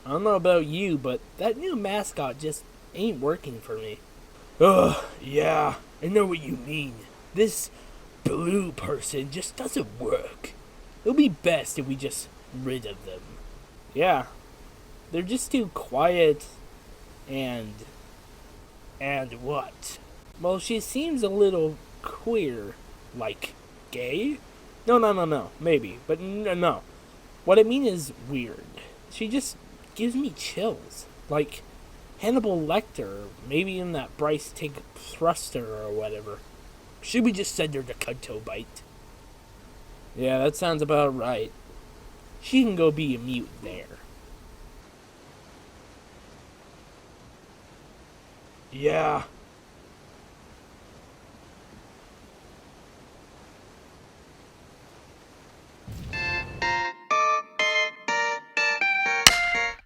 I don't know about you, but that new mascot just ain't working for me. Ugh, yeah, I know what you mean. This blue person just doesn't work. It'll be best if we just rid of them. Yeah, they're just too quiet and. And what? Well, she seems a little queer. Like, gay? No, maybe. But no. What I mean is weird. She just gives me chills. Like Hannibal Lecter, or maybe even that Bryce Tig Thruster or whatever. Should we just send her to Cunto Bight? Yeah, that sounds about right. She can go be a mute there. Yeah,